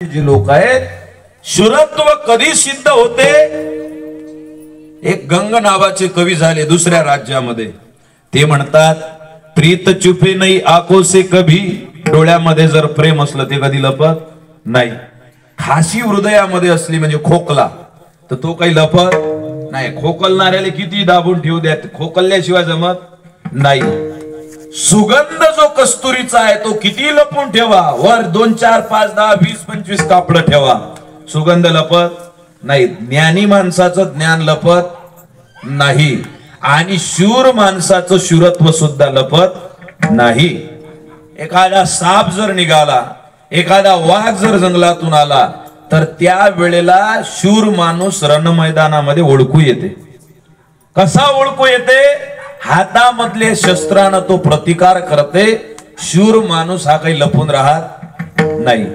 जे लोक आहेत शुरत्व कधी सिद्ध होते? एक गंग नावाचे कवी झाले दुसऱ्या राज्यामध्ये, ते म्हणतात प्रीत चुपे नाही आंखों से कभी, डोळ्यामध्ये जर प्रेम असलं ते कधी लपत नाही. खाशी हृदयामध्ये असली म्हणजे खोकला, तर तो काही लपत नाही. खोकलणाऱ्याला किती दाबून ठेवू द्या, खोकलल्याशिवाय जमत नाही. सुगंध जो कस्तुरीचा आहे तो किती लपून ठेवा, वर 2 4 5 10 20 25 कापड ठेवा, सुगंध लपत नाही. ज्ञानी माणसाचं ज्ञान लपत नाही आणि शूर माणसाचं शूरत्व सुद्धा लपत नाही. एखादा साप जर निघाला, एखादा वाघ जर जंगलातून आला, तर त्या वेळेला शूर माणूस रण मैदानामध्ये ओळखू येते. कसा ओळखू येते? हातामधले शस्त्रानं तो प्रतिकार करते. शूर माणूस हा काही लपून राहत नाही.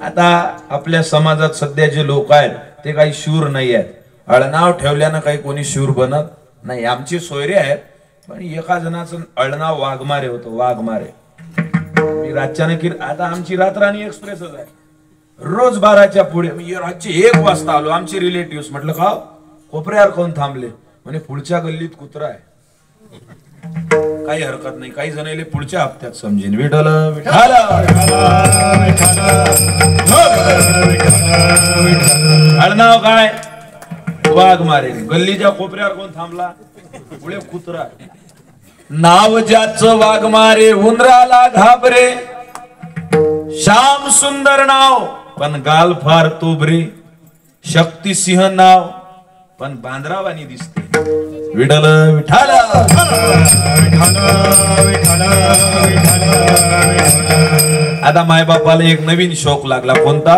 आता आपल्या समाजात सध्या जे लोक आहेत ते काही शूर नाही आहेत. अळनाव ठेवल्यानं काही कोणी शूर बनत नाही. आमची सोयरे आहेत, पण एका जणाचं अळनाव वाघमारे होतं, वाघमारे. मी रातच्यानं आता आमची रातराणी एक्सप्रेसच आहे, रोज 12च्या पुढे. मी रातची 1 वाजता आलो. आमचे रिलेटिव्ह म्हटलं का कोपऱ्यावर कोण थांबले? म्हणे पुढच्या गल्लीत कुत्रा आहे. काही हरकत नाही, काही जणांना पुढच्या हप्त्यात समजेन. विठ्ठल विठ्ठल अळनाव काय? वाघ मारे. गल्लीच्या कोपऱ्यावर कोण थांबला? पुढे कुत्रा. नाव ज्याचं वाघ मारे उंदराला घाबरे, श्याम सुंदर नाव पण गाल फार तोबरे, शक्तिसिंह नाव पण बांद्रावानी दिसते. विठ्ठल विठ्ठल. आता मायबापाला एक नवीन शौक लागला. कोणता?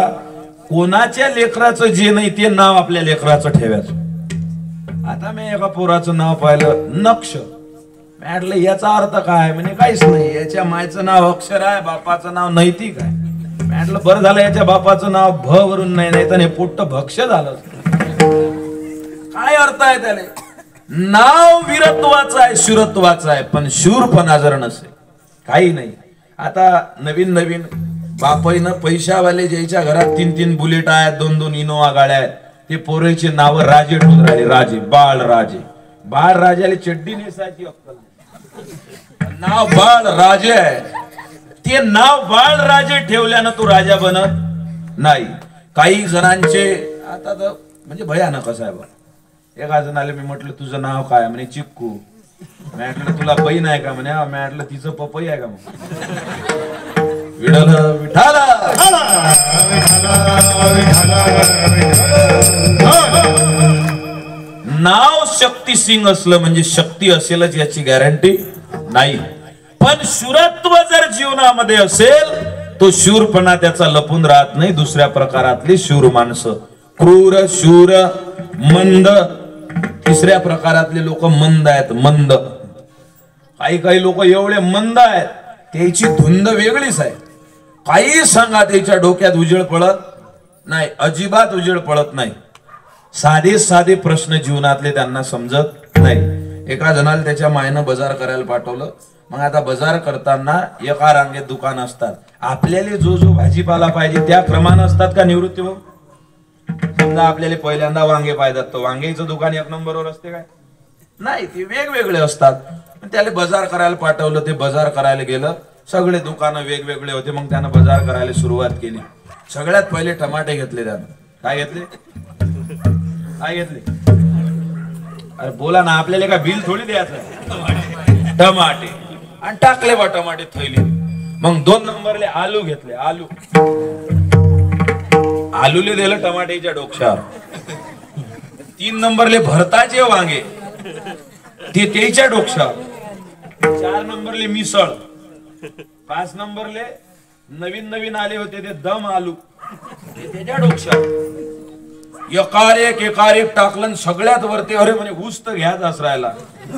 कोणाच्या लेकराचं जे नाही ते नाव आपल्या लेकराचं ठेवायचं. आता मी एका पोराचं नाव पाहिलं, नक्ष. म्हटलं याचा अर्थ काय? म्हणजे काहीच नाही, याच्या मायचं नाव अक्षर आहे, बापाचं नाव नैतिक आहे. म्हटलं बरं झालं याच्या बापाचं नाव भ वरून नाही, नाही तर हे पोट्ट भक्ष झालं. काय अर्थ आहे त्याला? नाव वीरत्वाचं आहे, शूरत्वाचं आहे, पण शूरपणा जर नसेल काही नाही. आता नवीन नवीन बापाईनं पैशावाले ज्याच्या घरात 3-3 बुलेट आहेत, 2-2 इनोवा गाड्या आहेत, ते पोरेचे नाव राजे ठेवून राहिले. राजे, बाळ राजे. बाळ राजाला चड्डी नेसायची अक्कल नाही, नाव बाळ राजे आहे. ते नाव बाळ राजे ठेवल्यानं तो राजा बनत नाही. काही जणांचे आता तर म्हणजे भयानक असं आहे बा. एका जणाला मी म्हटलं तुझं नाव काय? म्हणे चिक्कू. म्हटलं तुला बहीण आहे का? म्हणे म्हटलं तिचं पपई आहे का? विठ्ठल विठ्ठल. नाव शक्तिसिंह असलं म्हणजे शक्ती असेलच याची गॅरंटी नाही. पण शूरत्व जर जीवनामध्ये असेल, तो शूरपणा त्याचा लपून राहत नाही. दुसऱ्या प्रकारातली शूर माणसं क्रूर, शूर, मंद. तिसऱ्या प्रकारातले लोक मंद आहेत, मंद. काही काही लोक एवढे मंद आहेत, त्याची धुंद वेगळीच आहे. काही सांगा त्याच्या डोक्यात उजेड पडत नाही, अजिबात उजेड पडत नाही. साधे साधे प्रश्न जीवनातले त्यांना समजत नाही. एका जणाला त्याच्या मायनं बाजार करायला पाठवलं. मग आता बाजार करताना एका रांगेत दुकान असतात. आपल्याला जो जो भाजीपाला पाहिजे त्या क्रमानं असतात का निवृत्ती भाऊ? समजा आपल्याला पहिल्यांदा वांगे पाहिजेत, तर वांग्याचं दुकान 1 नंबरवर असते काय? नाही, ते वेगवेगळे असतात. त्याला बाजार करायला पाठवलं, ते बाजार करायला गेलं. सगळे दुकानं वेगवेगळे होते. मग त्यानं बाजार करायला सुरुवात केली. सगळ्यात पहिले टमाटे घेतले त्यानं. काय घेतले? काय घेतले? अरे बोला ना, आपल्याला काय बिल थोडी द्यायचं? टमाटे. आणि टाकले बा टमाटे थैली. मग 2 नंबरले आलू घेतले. आलूले दिलं टमाट्याच्या डोक्यावर. 3 नंबरले भरताचे वांगे, ते त्याच्या डोक्यावर. 4 नंबरले मिसळ. 5 नंबरले नवीन नवीन आले होते ते दम आलू, ते त्याच्या डोक्यावर. एकार एक टाकलं. सगळ्यात वरती अरे म्हणे ऊस तर घ्याच राहिला.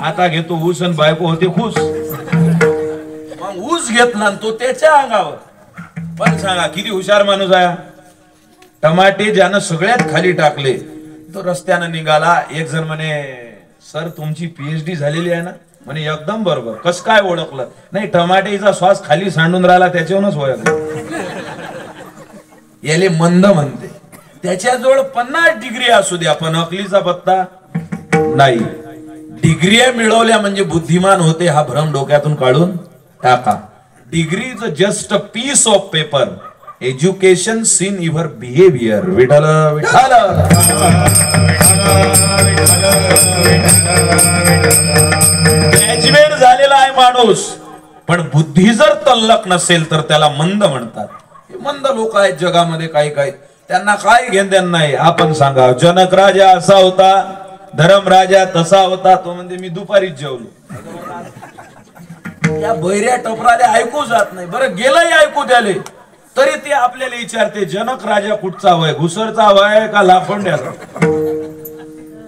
आता घेतो ऊस आणि बायको होते खुश. मग ऊस घेतला तो त्याच्या अंगावर. पण सांगा किती हुशार माणूस आहे. टमाटे ज्यानं सगळ्यात खाली टाकले तो रस्त्यानं निघाला. एक जण म्हणे सर तुमची PhD झालेली आहे ना? म्हणे एकदम बरोबर. कस काय ओळखलं? नाही, टमाटेचा श्वास खाली सांडून राहिला त्याच्यावरूनच ओळखलं. याले मंद म्हणते. त्याच्याजवळ 50 डिग्री असू द्या पण अकलीचा पत्ता नाही. डिग्री मिळवल्या म्हणजे बुद्धिमान होते हा भ्रम डोक्यातून काढून टाका. Degree is just a piece of paper. Education seen your behaviour. Vitthal Vitthal. Graduate झालेला आहे माणूस पण बुद्धी जर तल्लक नसेल तर त्याला मंद म्हणतात. हे मंद लोक आहेत जगामध्ये. काही काही त्यांना काय घेण देण नाही. आपण सांगा जनक राजा असा होता, धर्मराजा तसा होता. तो म्हणजे मी दुपारीच जेवलो. या बहिऱ्या टपराले ऐकू जात नाही. बरं गेलंही ऐकू द्याले तरी ते आपल्याला विचारते जनक राजा कुठचा वय, घुसरचा वय का लाखोंड्याचा.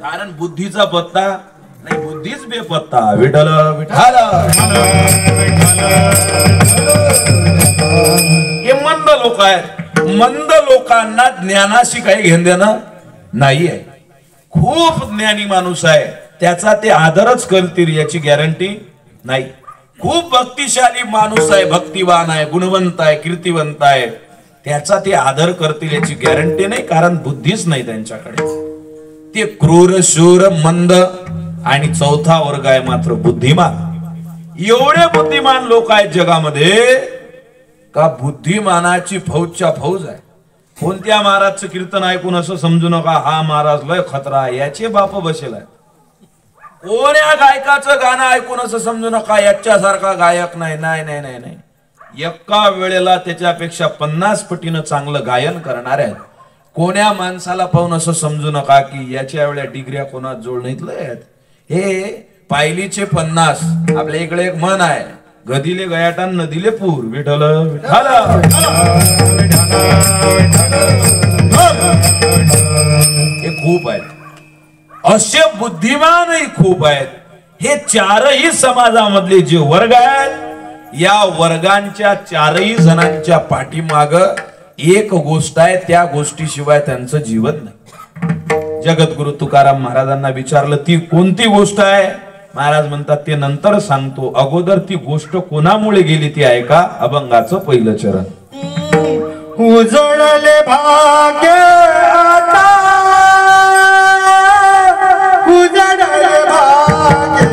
कारण बुद्धीचा पत्ता नाही, बुद्धीच बेपत्ता. विठ्ठल विठ्ठल. हे मंद लोक आहेत. मंद लोकांना ज्ञानाशी काही घेणं देणं नाही आहे. खूप ज्ञानी माणूस आहे त्याचा ते आदरच करतील याची गॅरंटी नाही. खूप भक्तिशाली माणूस आहे, भक्तिवान आहे, गुणवंत आहे, कीर्तिवंत आहे, त्याचा ते आदर करतील याची गॅरंटी नाही. कारण बुद्धीच नाही त्यांच्याकडे. ते क्रूर शूर मंद आणि चौथा वर्ग आहे मात्र बुद्धिमान. एवढे बुद्धिमान लोक आहेत जगामध्ये का बुद्धिमानाची फौजच्या फौज आहे. कोणत्या महाराजचं कीर्तन ऐकून असं समजू नका हा महाराज लय खतरा आहे, याचे बाप बसेल आहे. कोण्या गायकाचं गाणं ऐकून असं समजू नका याच्यासारखा गायक नाही. नाही नाही नाही नाही. एका वेळेला त्याच्यापेक्षा 50 पटीनं चांगलं गायन करणार आहेत. कोण्या माणसाला पाहून असं समजू नका की याच्या वेळेला डिग्र्या कोणा जोड नाहीत. हे पायलीचे 50. आपल्या इकडे एक म्हण आहे, गदिले गयाटान नदीले पूर. विठ्ठल विठ्ठल. हे खूप आहेत. असे बुद्धिमानही खूप आहेत. हे चारही समाजामधले जे वर्ग आहेत या वर्गांच्या चारही जणांच्या पाठीमाग एक गोष्ट आहे. त्या गोष्टीशिवाय त्यांचं जीवन नाही. जगद्गुरु तुकाराम महाराजांना विचारलं ती कोणती गोष्ट आहे. महाराज म्हणतात ते नंतर सांगतो, अगोदर ती गोष्ट कोणामुळे गेली ती ऐका. अभंगाचं पहिलं चरण. उजळले भाग्य आता, उजळले भाग्य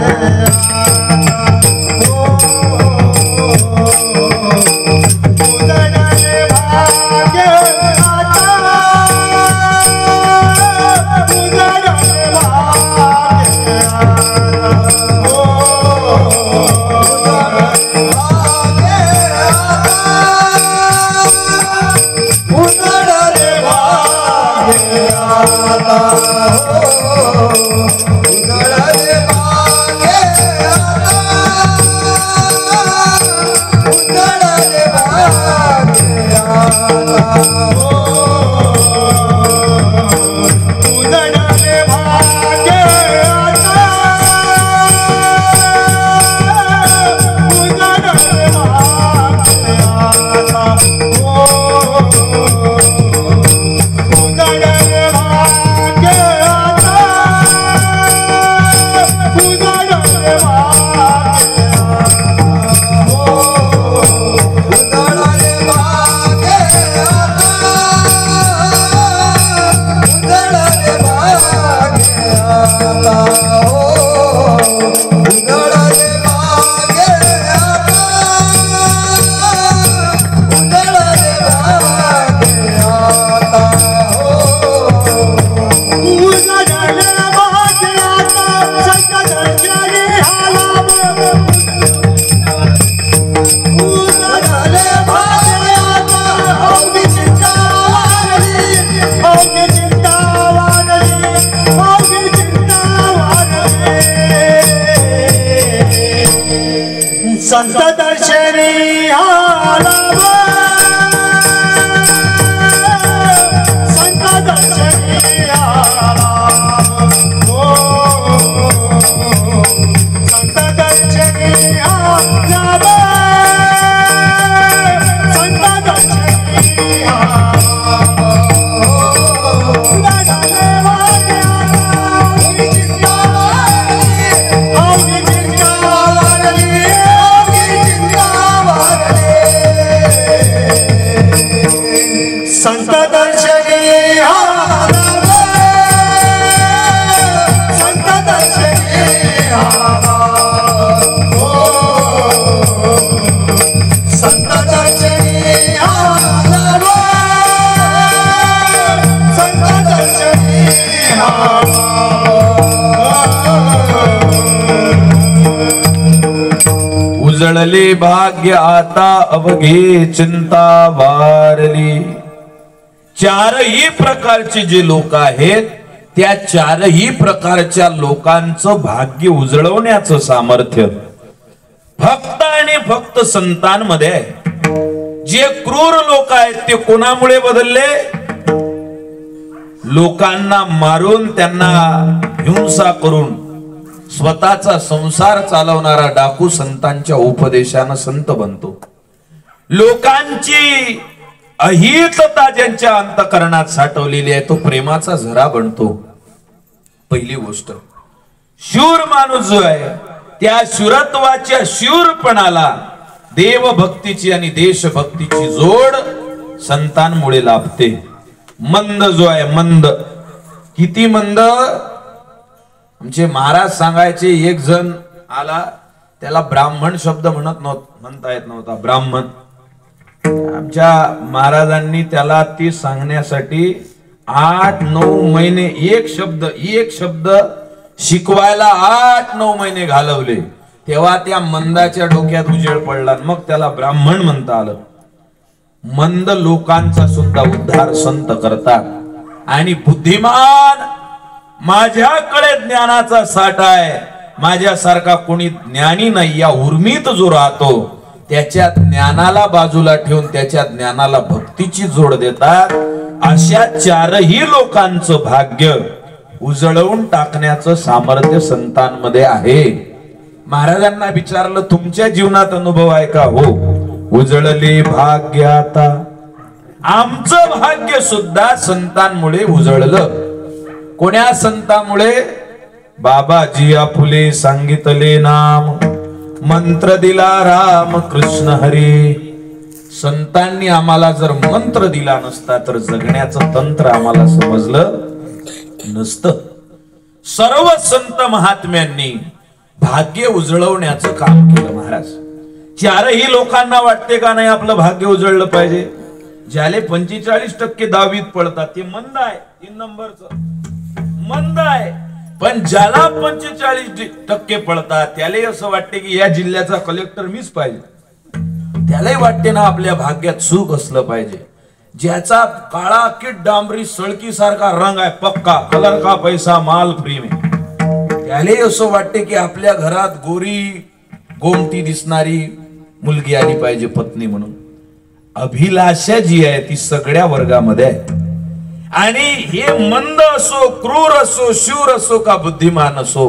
संत दर्शनी आला, संत दर्शनी आला, संत दर्शनी आला, संत दर्शनी आला. दर्शनी आला संत दर्शनी आला संत दर्शनी आला संत दर्शनी आला उजळले भाग्य आता अवघे चिंता वारली. चारही प्रकारचे जे लोक आहेत त्या चारही प्रकारच्या लोकांचं भाग्य उजळवण्याचं सामर्थ्य फक्त आणि फक्त संतांमध्ये आहे. जे क्रूर लोक आहेत ते कोणामुळे बदलले? लोकांना मारून त्यांना हिंसा करून स्वतःचा संसार चालवणारा डाकू संतांच्या उपदेशानं संत बनतो. लोकांची अहितता ज्यांच्या अंतःकरणात साठवलेली आहे तो प्रेमाचा झरा बनतो. पहिली गोष्ट, शूर माणूस जो आहे त्या शूरत्वाच्या शूरपणाला देवभक्तीची आणि देशभक्तीची जोड संतांमुळे लाभते. मंद जो आहे मंद, किती मंद? आमचे महाराज सांगायचे, एक जण आला त्याला ब्राह्मण शब्द म्हणता येत नव्हता. ब्राह्मण, आमच्या महाराजांनी त्याला ती सांगण्यासाठी 8-9 महिने एक शब्द शिकवायला 8-9 महिने घालवले. तेव्हा त्या मंदाच्या डोक्यात उजेड पडला, मग त्याला ब्राह्मण म्हणता आलं. मंद लोकांचा सुद्धा उद्धार संत करतात. आणि बुद्धिमान, माझ्याकडे ज्ञानाचा साठा आहे, माझ्यासारखा कोणी ज्ञानी नाही या उर्मीत जो राहतो त्याच्या ज्ञानाला बाजूला ठेवून त्याच्या ज्ञानाला भक्तीची जोड देतात. अशा चारही लोकांचं भाग्य उजळवून टाकण्याचं सामर्थ्य संतांमध्ये आहे. महाराजांना विचारलं, तुमच्या जीवनात अनुभव आहे का? हो. उजळले भाग्य आता. आमचं भाग्य सुद्धा संतांमुळे उजळलं. कोण्या संतांमुळे? बाबाजी आपुले सांगितले नाम, मंत्र दिला राम कृष्ण हरी. संतांनी आम्हाला जर मंत्र दिला नसता तर जगण्याचं तंत्र आम्हाला समजलं नसतं. सर्व संत महात्म्यांनी भाग्य उजळवण्याचं काम केलं. महाराज, चारही लोकांना वाटते का नाही आपलं भाग्य उजळलं पाहिजे? ज्याले 45% 10वीत पडतात ते मंद आहे, 3 नंबरचं मंद आहे. पण ज्याला 45% पडतात त्यालाही असं वाटते की या जिल्ह्याचा कलेक्टर मीच पाहिजे. त्यालाही वाटते ना आपल्या भाग्यात सुख असलं पाहिजे. ज्याचा काळा किट डांबरी सळकी सारखा रंग आहे, पक्का कलर का पैसा माल फ्री में, त्यालाही असं वाटते की आपल्या घरात गोरी गोमटी दिसणारी मुलगी आली पाहिजे पत्नी म्हणून. अभिलाषा जी आहे ती सगळ्या वर्गामध्ये आहे. आणि हे मंद असो, क्रूर असो, शूर असो का बुद्धिमान असो,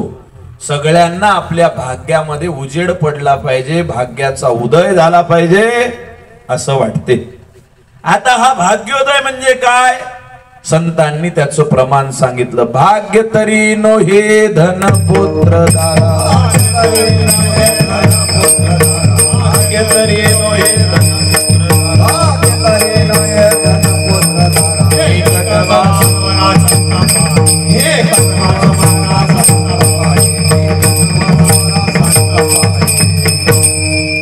सगळ्यांना आपल्या भाग्यामध्ये उजेड पडला पाहिजे, भाग्याचा उदय झाला पाहिजे असं वाटते. आता हा भाग्योदय म्हणजे काय? संतांनी त्याचं प्रमाण सांगितलं. भाग्य तरी नो हे धन पुत्र दारा, भाग्य तरी नो हे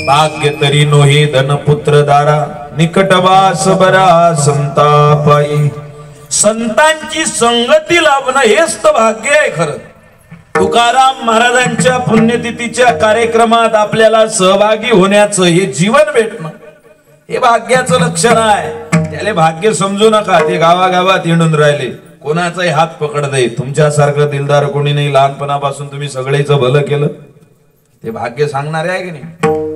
भाग्य तरी नोहे धनपुत्र दारा, निकटवास बरा संतापाई. संतांची संगती लाभणं हेच तर भाग्य आहे खरं. तुकाराम महाराजांच्या पुण्यतिथीच्या कार्यक्रमात आपल्याला सहभागी होण्याचं हे जीवन भेटणं हे भाग्याचं लक्षण आहे. त्याले भाग्य समजू नका. ते गावागावात हिंडून राहिले, कोणाचाही हात पकड दे. तुमच्यासारखं दिलदार कोणी नाही. लहानपणापासून तुम्ही सगळेच भलं केलं ते भाग्य सांगणारे आहे की नाही?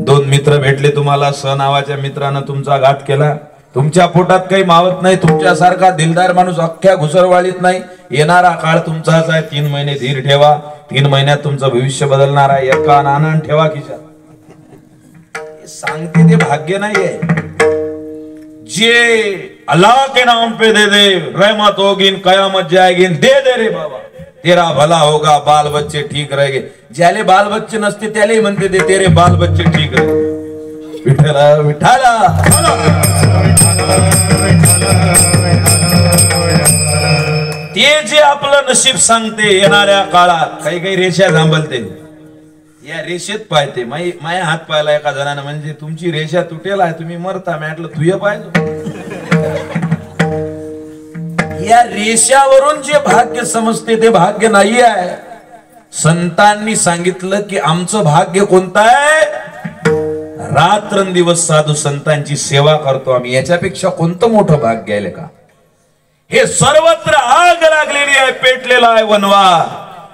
2 मित्र भेटले तुम्हाला, स नावाच्या मित्रानं तुमचा घात केला, तुमच्या पोटात काही मावत नाही. तुमच्यासारखा दिलदार माणूस अख्ख्या घुसरवाळीत नाही. येणारा काळ तुमचाच आहे. 3 महिने धीर ठेवा. 3 महिन्यात तुमचं भविष्य बदलणार आहे. एका नाणं ठेवा खिशात. सांगते ते भाग्य नाहीये. जे अल्लाह के नाम पे दे दे, रहमत होगी, कयामत जाएगी, दे दे रे बाबा, तेरा भला होगा, बाल बच्चे ठीक रहेंगे. ज्याले बाल बच्चे नसते त्याले म्हणते दे तेरे बाल बच्चे ठीक रहे. विठ्ठला विठ्ठला. हे जे आपलं नशीब सांगते येणाऱ्या काळात काही काही रेषा थांबलते या रेषेत पाहते माया हात पाहिला एका जणानं म्हणजे तुमची रेषा तुटेल आहे तुम्ही मरता म्हटलं तुझ्या पाहिजे या रेषावरून जे भाग्य समजते ते भाग्य नाही आहे. संतांनी सांगितलं की आमचं भाग्य कोणतं आहे रात्रंदिवस साधू संतांची सेवा करतो आम्ही याच्यापेक्षा कोणतं मोठं भाग्य आहे का. हे सर्वत्र आग लागलेली आहे पेटलेला आहे वनवा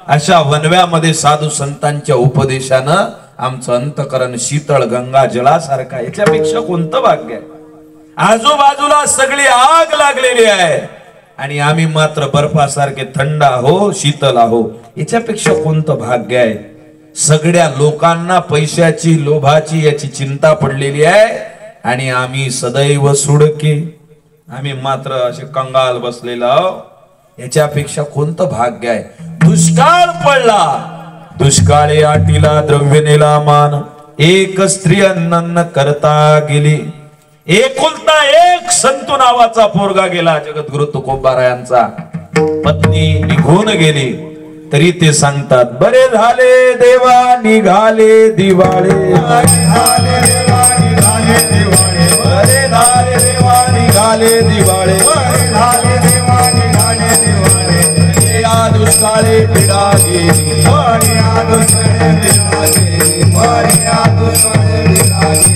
अशा वनव्यामध्ये साधू संतांच्या उपदेशानं आमचं अंतकरण शीतळ गंगा जळासारखा याच्यापेक्षा कोणतं भाग्य आहे. आजूबाजूला सगळी आग लागलेली आहे आणि आम्ही मात्र बर्फासारखे थंड आहो शीतल आहो याच्यापेक्षा कोणतं भाग्य आहे. सगळ्या लोकांना पैशाची लोभाची याची चिंता पडलेली आहे आणि आम्ही सदैव सुडके आम्ही मात्र असे कंगाल बसलेलो आहो याच्यापेक्षा कोणतं भाग्य आहे. दुष्काळ पडला दुष्काळी आटीला द्रव्य नेला मान एक स्त्री अन्न करता गेली एकुलता एक संतू नावाचा पोरगा गेला जगद्गुरु तुकोबारायांचा पत्नी निघून गेली तरी ते सांगतात बरे झाले देवा निघाले दिवाळे झाले देवा निघाले दिवाळे बरे झाले देवा निघाले दिवाळे झाले देवा निघाले दिवाळे या दुष्काळी पिढा गेली या दुष्काळे विराजे या दुष्काळे विराजे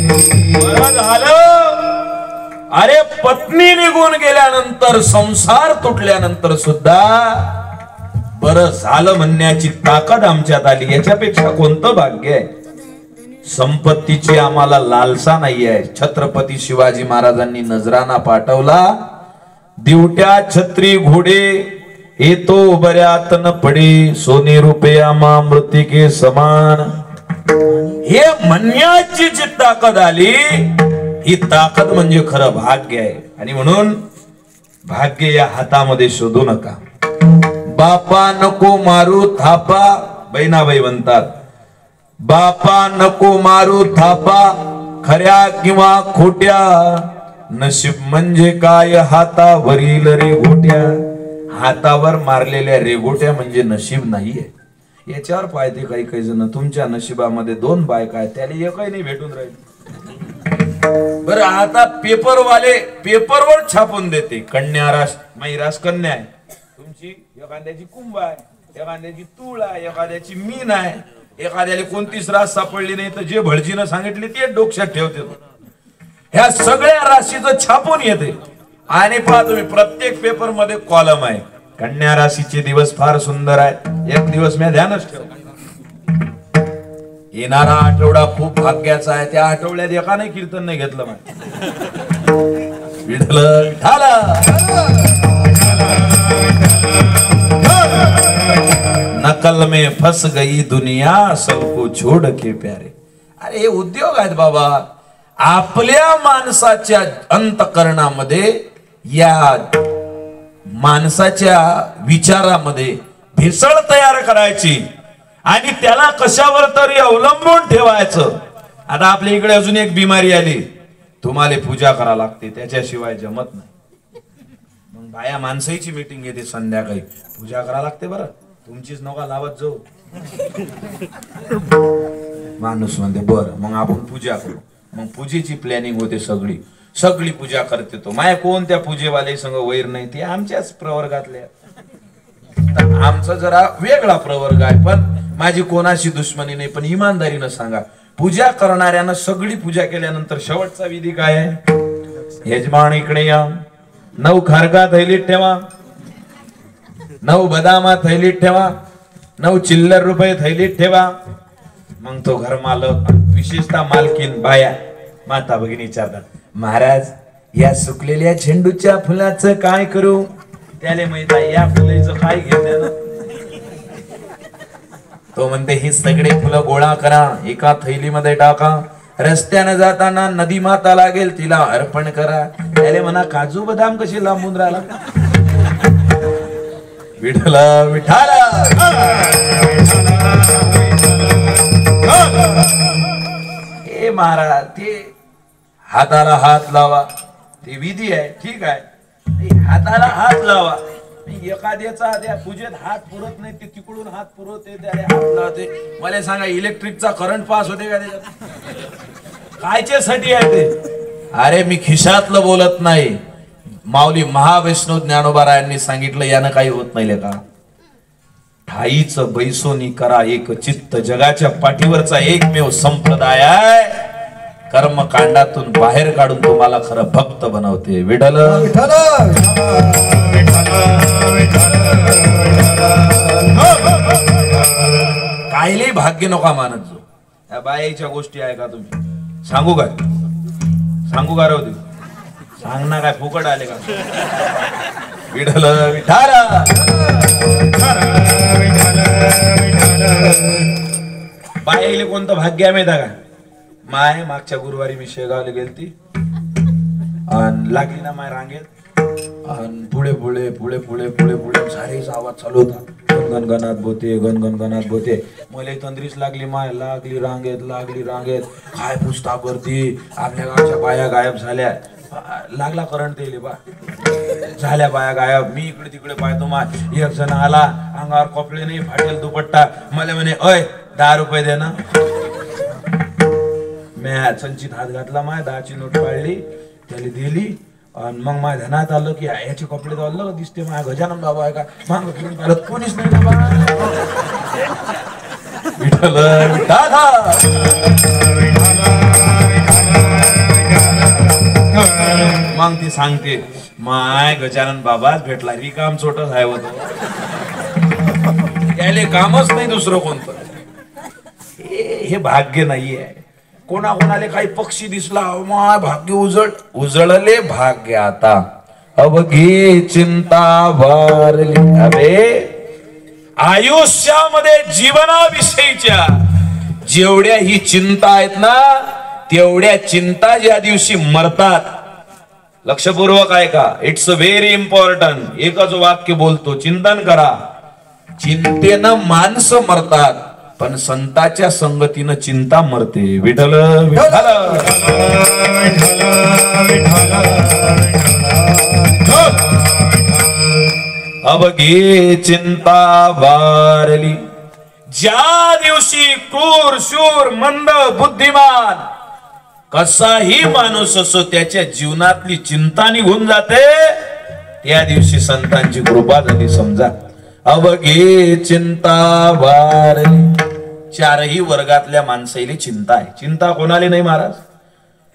बरं झालं. अरे पत्नी निघून गेल्यानंतर संसार तुटल्यानंतर सुद्धा बरं झालं म्हणण्याची ताकद आमच्यात आली याच्यापेक्षा कोणतं भाग्य आहे. संपत्तीची आम्हाला लालसा नाही आहे. छत्रपती शिवाजी महाराजांनी नजराना पाठवला दिवट्या छत्री घोडे येतो बऱ्यात न पडे सोने रुपया मा मृतिके समान हे म्हणण्याची जी ताकद आली ही ताकद म्हणजे खरं भाग्य आहे. आणि म्हणून भाग्य या हातामध्ये शोधू नका. बापा नको मारू थापा बहिणाबाई म्हणतात बापा नको मारू थापा खऱ्या किंवा खोट्या नशीब म्हणजे काय हातावरील रेघोट्या. हातावर मारलेल्या रेघोट्या म्हणजे नशीब नाहीये. याच्यावर पाहते काही काही जण तुमच्या नशिबामध्ये 2 बायका आहेत त्याला एकही नाही भेटून राहील. बरं आता पेपरवाले पेपरवर छापून देते कन्यारास मैरास कन्या आहे तुमची एखाद्याची कुंभ आहे एखाद्याची तूळ आहे एखाद्याची मीन आहे एखाद्याला कोणतीच रास सापडली नाही तर जे भटजीनं सांगितले ते डोक्यात ठेवते. ह्या सगळ्या राशीचं छापून येते आणि पहा तुम्ही प्रत्येक पेपर मध्ये कॉलम आहे कन्या राशीचे दिवस फार सुंदर आहे एक दिवस मी ध्यानच ठेव येणारा आठवडा खूप भाग्याचा आहे त्या आठवड्यात एका नाही कीर्तन नाही घेतलं विठ्ठल नकल में फस गई दुनिया सबको छोड़ के प्यारे. अरे हे उद्योग आहेत बाबा आपल्या माणसाच्या अंतकरणामध्ये या माणसाच्या विचारामध्ये भेसळ तयार करायची आणि त्याला कशावर तरी अवलंबून ठेवायचं. आता आपल्या इकडे अजून एक बिमारी आली तुम्हाला पूजा करा लागते त्याच्याशिवाय जमत नाही. मग बाया माणसाची मीटिंग येते संध्याकाळी पूजा करा लागते बरं तुमचीच नका लावत जाऊ. माणूस म्हणते बरं मग आपण पूजा करू. मग पूजेची प्लॅनिंग होते सगळी पूजा करते तो माया कोणत्या पूजेवाले संग वैर नाही ते आमच्याच प्रवर्गातल्या आमचा जरा वेगळा प्रवर्ग आहे पण माझी कोणाशी दुश्मनी नाही. पण इमानदारीनं सांगा पूजा करणाऱ्यानं सगळी पूजा केल्यानंतर शेवटचा विधी काय आहे. यजमान इकडे या 9 खारगा थैलीत ठेवा 9 बदामा थैलीत ठेवा 9 चिल्लर रुपये थैलीत ठेवा. मग तो घर मालक विशेषतः मालकीन बाया माता भगिनी विचारतात महाराज या सुकलेल्या झेंडूच्या फुलाचं काय करू. त्याला माहित आहे या फुलाचं काय घेण्यानं. तो म्हणते ही सगळे फुलं गोळा करा एका थैलीमध्ये टाका रस्त्याने जाताना नदी माता लागेल तिला अर्पण करा. त्याला म्हणा काजू बदाम कसे लांबून राहिला. विठ्ठल विठ्ठल हे महाराज ते हाताला हात लावा ते विधी आहे ठीक आहे. हाताला हात लावा एखाद्याचा त्या पूजेत हात पुरत नाही, ते तिकडून हात पुरवते, त्याला हात लावते. मला सांगा इलेक्ट्रिकचा करंट पास होते का त्याच्यात? कायच्यासाठी आहे ते? अरे मी खिशातलं बोलत नाही. माऊली महावैष्णव ज्ञानोबारायांनी सांगितलं यानं काही होत नाही का? ठाईचं बैसोनी करा एक चित्त, जगाच्या पाठीवरचा एकमेव संप्रदाय आहे. कर्मकांडातून बाहेर काढून तुम्हाला खरं भक्त बनवते. विठ्ठल विठ्ठल कायले भाग्य नका मानत जो. या बायाच्या गोष्टी आहे का तुम्ही? सांगू काय? सांगू का राहू दे? सांग ना, काय फुकट आले का? विठ्ठल विठ्ठल बायाले कोणतं भाग्य आहे माहिती का? माय मागच्या गुरुवारी मी शेगावला गेलती आणि लागली ना माय रांगेत, आणि पुढे पुढे पुढे पुढे पुढे पुढे सारेच आवाज चालू होता. गणगणात बोते, गणगणात बोते. मला तंद्रीच लागली, माय लागली रांगेत. काय पुसता भरती, आपल्या गावच्या बाया गायब झाल्या. लागला करंट ते बा, झाल्या बाया गायब. मी इकडे तिकडे पाहतो, माय एक जण आला, अंगावर कपडे नाही, फाटेल दुपट्टा. मला म्हणे, अय 10 रुपये दे ना. मी संचित हात घातला, माय 10ची नोट काढली, त्याला दिली. आणि मग माझ्या ध्यानात आलं की याचे कपडे तर अलग दिसते, माझ्या गजानन बाबा आहे का? मागं फिरून पाहिलं, कोणीच नाही बाबा. विठ्ठल मग ती सांगते, माय गजानन बाबाच भेटला, रिकाम छोटच आहे होत, याले कामच नाही दुसरं कोणतं. हे भाग्य नाहीये. कोणाकोणाले काही पक्षी दिसला, माय भाग्य उजळले भाग्य. आता अवघी चिंता वारली. अरे आयुष्यामध्ये जीवनाविषयीच्या जेवढ्या ही चिंता आहेत ना, तेवढ्या चिंता ज्या दिवशी मरतात. लक्षपूर्वक आहे का? It's very important. एकच वाक्य बोलतो, चिंतन करा. चिंतेनं माणसं मरतात, पण संताच्या संगतीनं चिंता मरते. विठ्ठल विठ्ठल अवघी चिंता वारली. ज्या दिवशी क्रूर शूर मंद बुद्धिमान कसाही माणूस असो, त्याच्या जीवनातली चिंता निघून जाते, त्या दिवशी संतांची कृपा झाली समजा. अवघी चिंता वारली. चारही वर्गातल्या माणसाईली चिंता आहे. चिंता कोणाली नाही महाराज?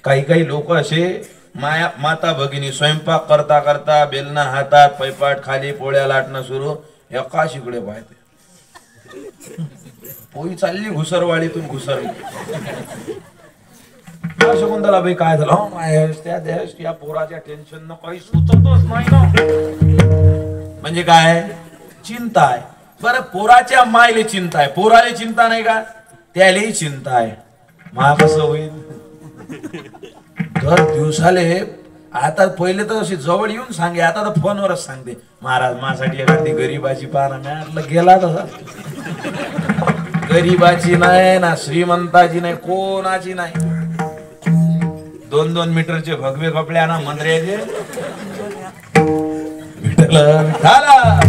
काही लोक असे माता भगिनी स्वयंपाक करता करता बेलना हातात, पैपाट खाली, पोळ्या लाटणं सुरू, एका शिकडे पाहते. पोळी चालली घुसरवाडीतून घुसरली. शकुंतला बाई काय झालं? त्या पोराच्या टेन्शन न काही सुचतच नाही ना. म्हणजे काय? चिंता आहे. बरं, पोराच्या मायले चिंता आहे, पोराले चिंता नाही का? त्यालाही चिंता आहे. मा कसं होईल? दर दिवसाले आता पहिले तर अशी जवळ येऊन सांगे, आता तर फोनवरच सांगते, महाराज माझ्यासाठी एखादी गरीबाची पाहना. मी म्हटलं गेला तसा. गरीबाची नाही ना, श्रीमंताची नाही, कोणाची नाही. 2-2 मीटरचे भगवे कपडे आणा मंत्र्याचे. विठ्ठल झाला.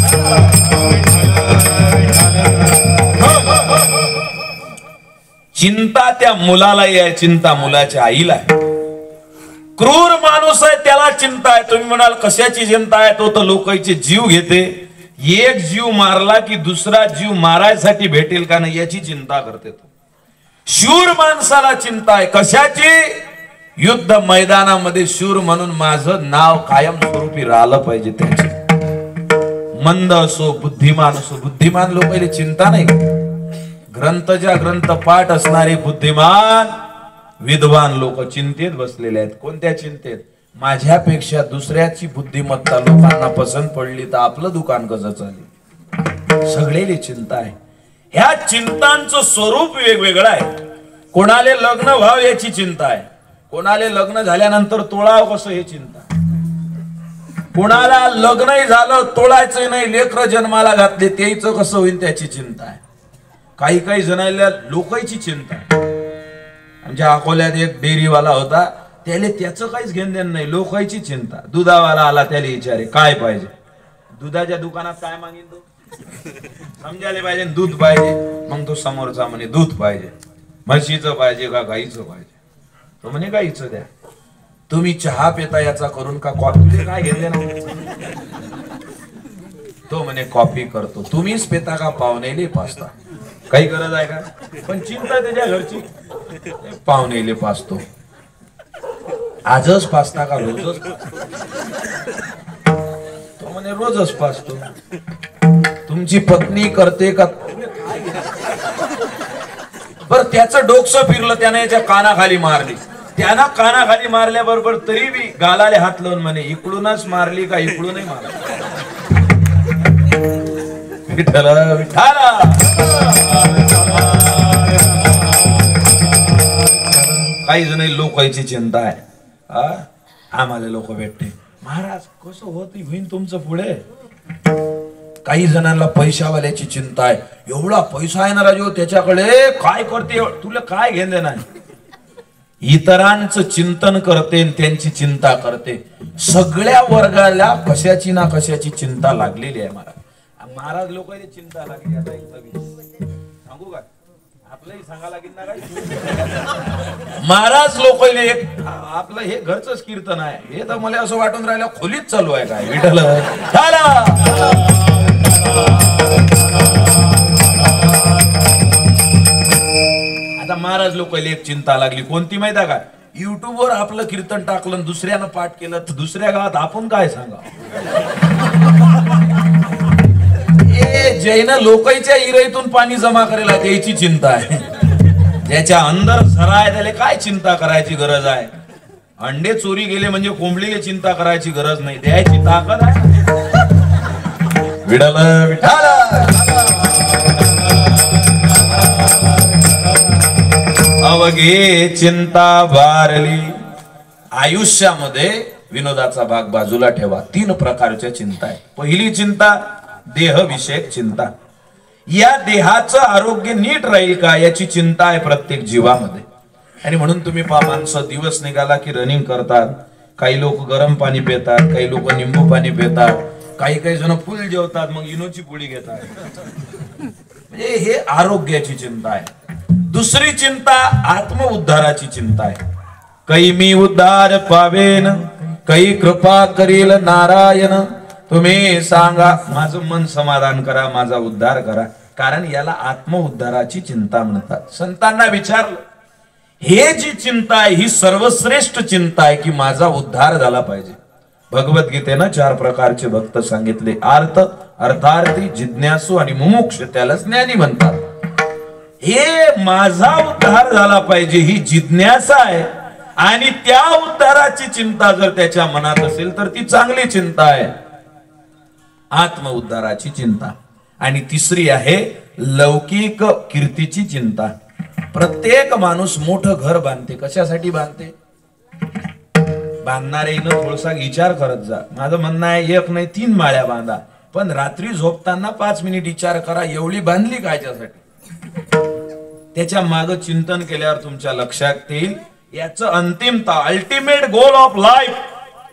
चिंता त्या मुलाला आहे, चिंता मुलाच्या आईला आहे. क्रूर माणूस आहे त्याला चिंता आहे. तुम्ही म्हणाल कशाची चिंता आहे? तो तर लोकांचे जीव घेते. एक जीव मारला की दुसरा जीव मारायसाठी भेटेल का नाही याची चिंता करते तो. शूर माणसाला चिंता आहे. कशाची? युद्ध मैदानामध्ये शूर म्हणून माझं नाव कायम स्वरूपी राहिलं पाहिजे त्याची. मंद असो बुद्धिमान असो, बुद्धिमान लोकांना चिंता नाही. ग्रंथच्या ग्रंथ पाठ असणारे बुद्धिमान विद्वान लोक चिंतेत बसलेले आहेत. कोणत्या चिंतेत? माझ्यापेक्षा दुसऱ्याची बुद्धिमत्ता लोकांना पसंत पडली तर आपलं दुकान कसं चालेल. सगळेली चिंता आहे. ह्या चिंतांचं स्वरूप वेगवेगळं आहे. कोणाले लग्न व्हाव याची चिंता आहे, कोणाले लग्न झाल्यानंतर तोळाव कसं हे चिंता. कोणाला लग्नही झालं तोळायचं नाही, लेकरं जन्माला घातले तेच कसं होईल त्याची चिंता आहे. काही जणांना लोकांची चिंता आहे. आमच्या अकोल्यात एक डेअरीवाला होता, त्याला त्याचं काहीच घेणं देणं नाही, लोकांची चिंता. दुधावाला आला त्याला विचारे काय पाहिजे, दुधाच्या दुकानात काय मागेन तो समजायला पाहिजे, दूध पाहिजे. मग तो समोरचा म्हणे दूध पाहिजे, म्हशीचं पाहिजे का गाईचं पाहिजे, तो म्हणे गाईचं द्या. तुम्ही चहा पिता याचा करून का कॉफी काय घेतले ना, तो म्हणे कॉफी करतो. तुम्हीच पिता का पाहुणेले पाचता, काही गरज आहे का, पण चिंता त्याच्या घरची, पाहुणेले पाचतो. आजच पाचता का रोजच, तो म्हणे रोजच पाचतो. तुमची पत्नी करते का, बर त्याचं डोकसं फिरलं, त्याने याच्या कानाखाली मारली. त्यानं कानाखाली मारल्याबरोबर तरी बी गालाले हात लावून म्हणे इकडूनच मारली का इकडूनही मारली. विठ्ठल विठ्ठला. काही जण लोकांची चिंता आहे, आम्हाला लोक भेटते. महाराज कसं होत होईन तुमचं पुढे. काही जणांना पैशावाल्याची चिंता आहे, एवढा पैसा आहे ना राजू त्याच्याकडे, काय करते तुला काय घेणं नाही. इतरांचं चिंतन करते, त्यांची चिंता करते. सगळ्या वर्गाला कशाची ना कशाची चिंता लागलेली आहे. महाराज लोकांची चिंता लागली. आता सांगू का, आपलंही सांगा लागेल ना काय. महाराज लोकांना एक आपलं हे घरचंच कीर्तन आहे, हे तर मला असं वाटून राहिलं खोलीत चालू आहे काय. विठ्ठल आता महाराज लोकांना एक चिंता लागली, कोणती माहिती आहे का, युट्यूबवर आपलं कीर्तन टाकलं, दुसऱ्यानं पाठ केलं तर दुसऱ्या गावात आपण काय सांगा. जैन लोकांच्या इराईतून पाणी जमा करायला त्याची चिंता आहे. ज्याच्या अंदर सराय त्याला काय चिंता करायची गरज आहे. अंडे चोरी गेले म्हणजे कोंबडीला चिंता करायची गरज नाही, द्यायची ताकद आहे. विठ्ठल विठ्ठल. अवघे चिंता बारली. आयुष्यामध्ये विनोदाचा भाग बाजूला ठेवा. 3 प्रकारच्या चिंता आहे. पहिली चिंता देह विषयक चिंता. या देहाचं आरोग्य नीट राहील का याची चिंता आहे प्रत्येक जीवामध्ये. आणि म्हणून तुम्ही माणसं दिवस निघाला की रनिंग करतात, काही लोक गरम पाणी पितात, काही लोक निंबू पाणी पितात, काही जण फुल जेवतात, मग इनोची पोळी घेतात. म्हणजे हे आरोग्याची चिंता आहे. दुसरी चिंता आत्म उद्धाराची चिंता आहे. काही मी उद्धार पावेन, काही कृपा करील नारायण. तुम्ही सांगा माझं मन समाधान करा, माझा उद्धार करा. कारण याला आत्म उद्धाराची चिंता म्हणतात. संतांना विचारलं, हे जी चिंता आहे ही सर्वश्रेष्ठ चिंता आहे की माझा उद्धार झाला पाहिजे. भगवद्गीतेनं 4 प्रकारचे भक्त सांगितले, आर्त, अर्थार्थी, जिज्ञासू आणि मुमुक्ष. त्याला ज्ञानी म्हणतात. हे माझा उद्धार झाला पाहिजे ही जिज्ञासा आहे, आणि त्या उद्धाराची चिंता जर त्याच्या मनात असेल तर ती चांगली चिंता आहे, आत्म उद्धाराची चिंता. आणि तिसरी आहे लौकिक कीर्तीची चिंता. प्रत्येक माणूस मोठं घर बांधते, कशासाठी बांधते. बांधणाऱ्यानं थोडासा विचार करत जा. माझं म्हणणं आहे 1 नाही 3 माळ्या बांधा, पण रात्री झोपताना 5 मिनिट विचार करा एवढी बांधली कायच्यासाठी. त्याच्या मागं चिंतन केल्यावर तुमच्या लक्षात येईल याचं अंतिमता, अल्टिमेट गोल ऑफ लाईफ,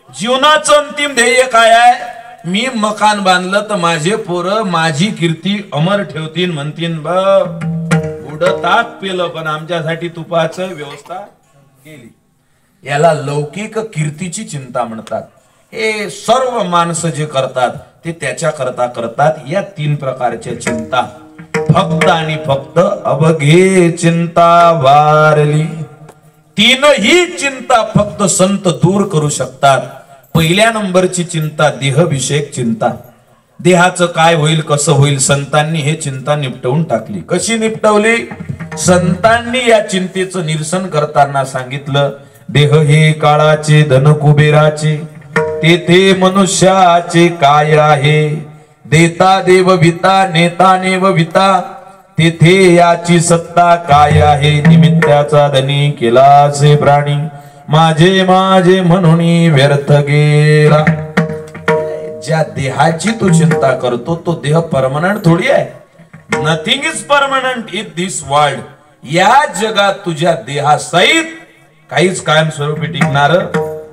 जीवनाचं अंतिम ध्येय काय आहे. मी मकान बांधलं तर माझे पोरं माझी कीर्ती अमर ठेवतील, म्हणतील ताक पेलं पण आमच्यासाठी तुपाचं व्यवस्था केली. याला लौकिक कीर्तीची चिंता म्हणतात. हे सर्व माणसं जे करतात ते त्याच्या करता करतात. या 3 प्रकारच्या चिंता फक्त आणि फक्त अवघे चिंता वारली. 3ही चिंता फक्त संत दूर करू शकतात. पहिल्या नंबरची चिंता देहविषयक चिंता. देहाचं काय होईल, कसं होईल, संतांनी हे चिंता निपटवून टाकली. कशी निपटवली. संतांनी या चिंतेचं निरसन करताना सांगितलं, देह हे काळाचे धन कुबेराचे, तेथे मनुष्याचे काय आहे. देता देव विता, नेता नेव विता, तेथे याची सत्ता काय आहे. निमित्ताचा धनी केलासे प्राणी, माझे माझे म्हणून व्यर्थ गेला. ज्या देहाची तू चिंता करतो तो देह परमनंट थोडी आहे. Nothing is permanent in this world. या जगात तुझ्या देहासहित काहीच कायमस्वरूपी टिकणार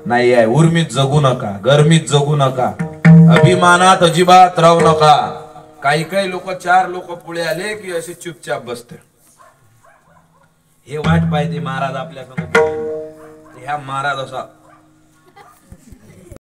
नाही आहे. उर्मीत जगू नका, गरमीत जगू नका, अभिमानात अजिबात राहू नका. काही काही लोक 4 लोक पुढे आले की असे चुपचाप बसते. हे वाट पाहिजे महाराज आपल्या समोर. ह्या महाराज असा